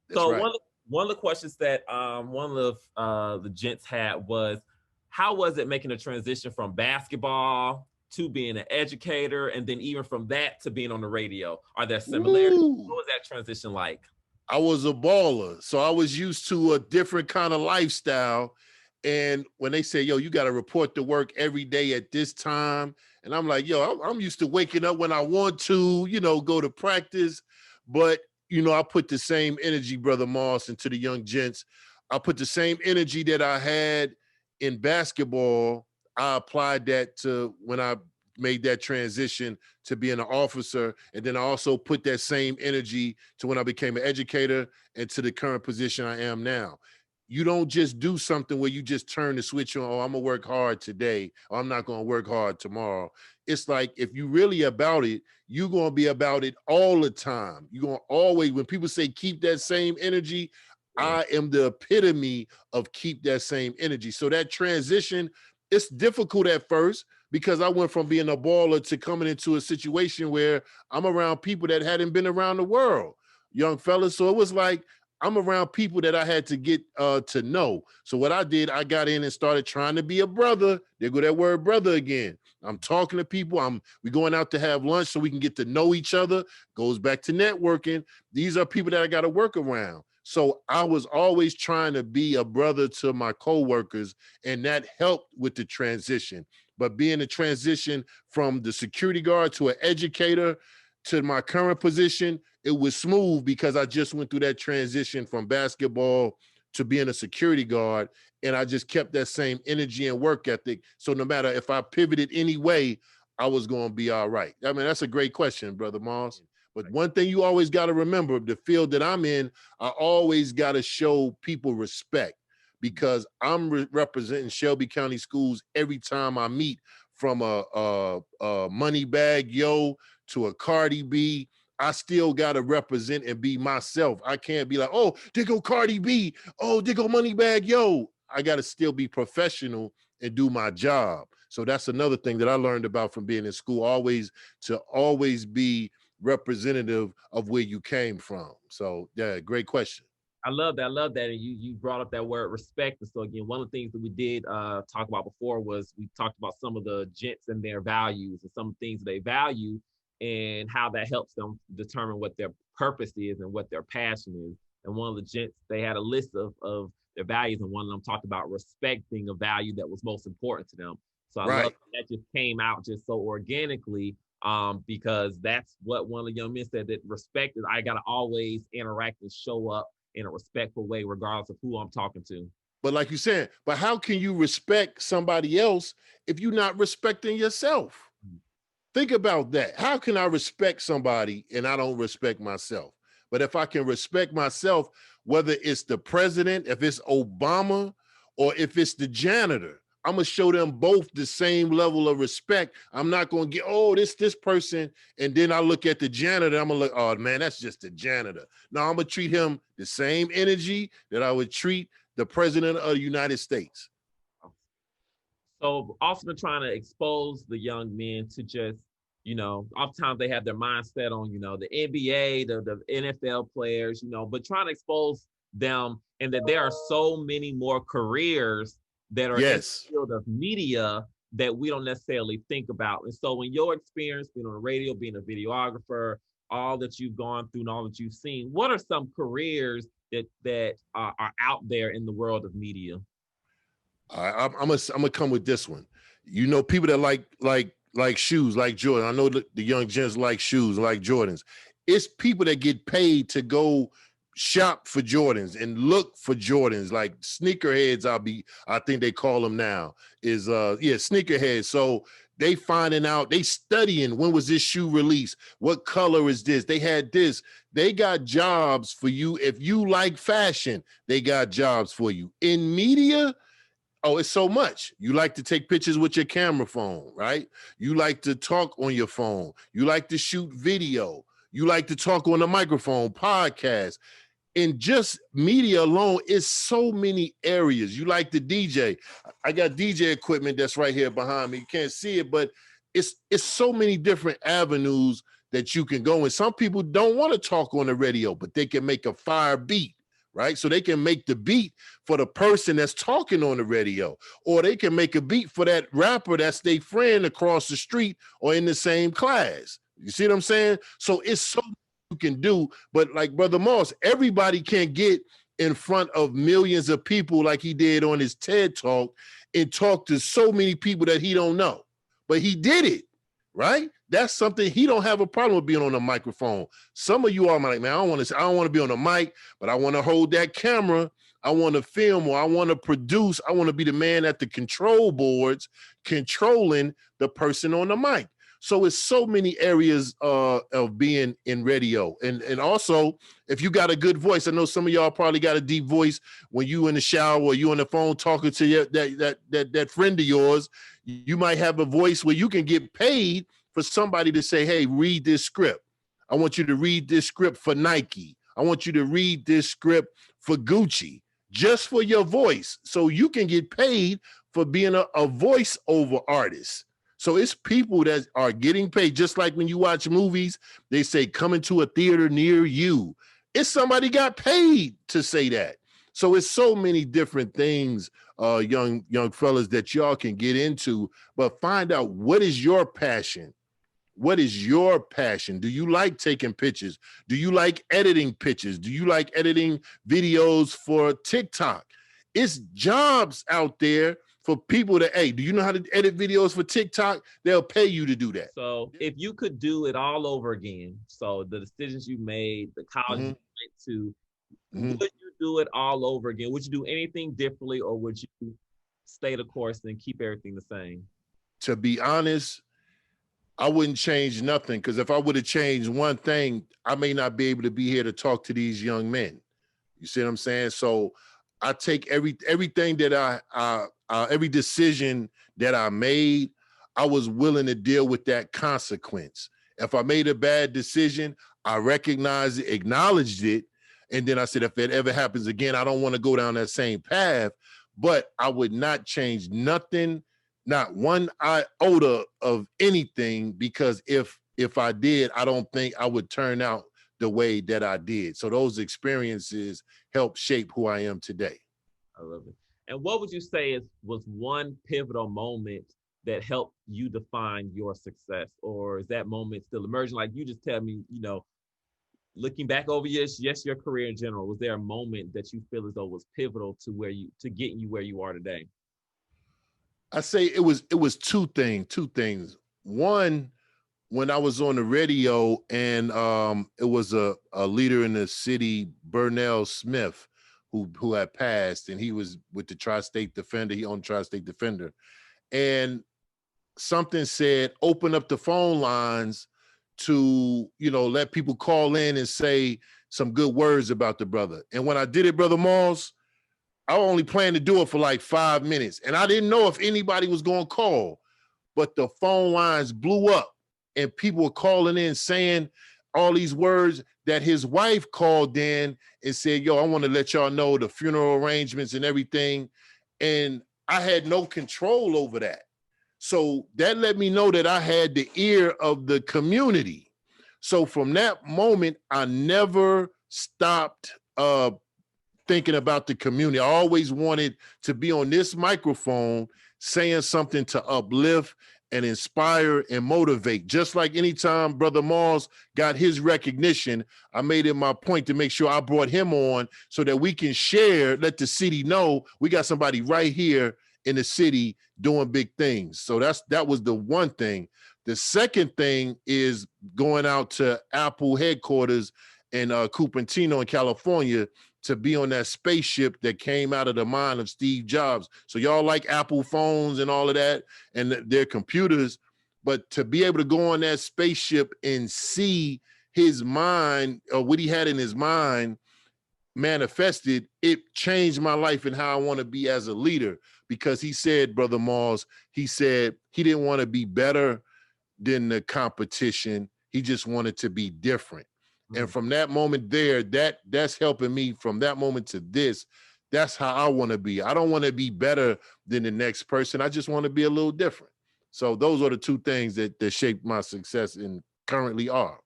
That's So right. one of the questions that one of the gents had was, how was it making a transition from basketball to being an educator, and then even from that to being on the radio? Are there similarities? Woo! What was that transition like? I was a baller, so I was used to a different kind of lifestyle. And when they say, "Yo, you got to report to work every day at this time," and I'm like, "Yo, I'm used to waking up when I want to, go to practice." But I put the same energy, Brother Moss, and to the young gents, I put the same energy that I had in basketball. I applied that to when I made that transition to being an officer. And then I also put that same energy to when I became an educator and to the current position I am now. You don't just do something where you just turn the switch on, oh, I'm gonna work hard today, or I'm not gonna work hard tomorrow. It's like, if you really about it, you're gonna be about it all the time. You're gonna always, when people say keep that same energy, Yeah. I am the epitome of keep that same energy. So that transition, it's difficult at first because I went from being a baller to coming into a situation where I'm around people that hadn't been around the world, young fellas. So it was like I'm around people that I had to get to know. So what I did, I got in and started trying to be a brother. There go that word brother again. I'm talking to people. We going out to have lunch so we can get to know each other. Goes back to networking. These are people that I got to work around. So I was always trying to be a brother to my coworkers, and that helped with the transition. But being a transition from the security guard to an educator to my current position, it was smooth because I just went through that transition from basketball to being a security guard. And I just kept that same energy and work ethic. So no matter if I pivoted any way, I was going to be all right. I mean, that's a great question, Brother Moss. But one thing you always got to remember, the field that I'm in, I always got to show people respect because I'm representing Shelby County Schools every time I meet, from a Money Bag Yo to a Cardi B. I still got to represent and be myself. I can't be like, oh, there go Cardi B. Oh, there go Money Bag Yo. I got to still be professional and do my job. So that's another thing that I learned about from being in school, always be representative of where you came from. So yeah, great question. I love that. I love that. And you brought up that word respect. And so again, one of the things that we did talk about before was we talked about some of the gents and their values and some things they value and how that helps them determine what their purpose is and what their passion is. And one of the gents, they had a list of their values, and one of them talked about respect being a value that was most important to them. So I love Right. that just came out just so organically, because that's what one of the young men said, that respect is, I got to always interact and show up in a respectful way, regardless of who I'm talking to. But like you said, but how can you respect somebody else if you're not respecting yourself? Think about that. How can I respect somebody and I don't respect myself? But if I can respect myself, whether it's the president, if it's Obama, or if it's the janitor, I'm gonna show them both the same level of respect. I'm not gonna get, oh, this person, and then I look at the janitor, I'm gonna look, oh man, that's just the janitor. No, I'm gonna treat him the same energy that I would treat the president of the United States. So also been trying to expose the young men to just, oftentimes they have their mindset on, the NBA, the NFL players, but trying to expose them, and that there are so many more careers that are in the Yes. field of media that we don't necessarily think about. And so in your experience being on the radio, being a videographer, all that you've gone through and all that you've seen, what are some careers that are out there in the world of media? I'm gonna come with this one. People that like shoes, like Jordan. I know the young gents like shoes, like Jordans. It's people that get paid to go shop for Jordans and look for Jordans, like sneakerheads. I think they call them now. Sneakerheads. So they finding out, they studying when was this shoe released, what color is this. They had this. They got jobs for you. If you like fashion, they got jobs for you in media. Oh, it's so much. You like to take pictures with your camera phone, right? You like to talk on your phone. You like to shoot video. You like to talk on the microphone, podcast. In just media alone, it's so many areas. You like to DJ. I got DJ equipment that's right here behind me. You can't see it, but it's so many different avenues that you can go. And some people don't want to talk on the radio, but they can make a fire beat. right? So they can make the beat for the person that's talking on the radio, or they can make a beat for that rapper that's their friend across the street or in the same class. You see what I'm saying? So it's so you can do, but like Brother Moss, everybody can't get in front of millions of people like he did on his TED Talk and talk to so many people that he don't know. But he did it, right? That's something he don't have a problem with being on a microphone. Some of you are like, man, I don't want to be on a mic, but I want to hold that camera. I want to film, or I want to produce. I want to be the man at the control boards controlling the person on the mic. So it's so many areas of being in radio. And also, if you got a good voice, I know some of y'all probably got a deep voice when you in the shower or you on the phone talking to that friend of yours. You might have a voice where you can get paid for somebody to say, hey, read this script. I want you to read this script for Nike. I want you to read this script for Gucci, just for your voice. So you can get paid for being a voiceover artist. So it's people that are getting paid, just like when you watch movies, they say coming to a theater near you. It's somebody got paid to say that. So it's so many different things, young fellas, that y'all can get into, but find out what is your passion. What is your passion? Do you like taking pictures? Do you like editing pictures? Do you like editing videos for TikTok? It's jobs out there for people that, hey, do you know how to edit videos for TikTok? They'll pay you to do that. So if you could do it all over again, so the decisions you made, the college you went to, would you do it all over again? Would you do anything differently, or would you stay the course and keep everything the same? To be honest, I wouldn't change nothing, because if I would have changed one thing, I may not be able to be here to talk to these young men. You see what I'm saying? So I take everything that every decision that I made, I was willing to deal with that consequence. If I made a bad decision, I recognized it, acknowledged it, and then I said, if it ever happens again, I don't want to go down that same path, but I would not change nothing, not one iota of anything, because if I did, I don't think I would turn out the way that I did. So those experiences help shape who I am today. I love it. And what would you say was one pivotal moment that helped you define your success? Or is that moment still emerging? Like, you just tell me, looking back over your career in general, was there a moment that you feel as though was pivotal to getting you where you are today? I say it was two things. One, when I was on the radio, and it was a leader in the city, Burnell Smith, who had passed, and he was with the Tri-State Defender. He owned Tri-State Defender. And something said, open up the phone lines to, let people call in and say some good words about the brother. And when I did it, Brother Moss, I only planned to do it for like 5 minutes. And I didn't know if anybody was going to call, but the phone lines blew up and people were calling in saying all these words that his wife called in and said, yo, I want to let y'all know the funeral arrangements and everything. And I had no control over that. So that let me know that I had the ear of the community. So from that moment, I never stopped thinking about the community. I always wanted to be on this microphone saying something to uplift and inspire and motivate. Just like anytime Brother Mars got his recognition, I made it my point to make sure I brought him on so that we can share, let the city know we got somebody right here in the city doing big things. So that was the one thing. The second thing is going out to Apple headquarters in Cupertino in California to be on that spaceship that came out of the mind of Steve Jobs. So y'all like Apple phones and all of that and their computers, but to be able to go on that spaceship and see his mind, or what he had in his mind manifested, it changed my life and how I want to be as a leader. Because he said, Brother Mars, he said he didn't want to be better than the competition. He just wanted to be different. And from that moment there, that's helping me from that moment to this. That's how I want to be. I don't want to be better than the next person. I just want to be a little different. So those are the two things that shaped my success and currently are.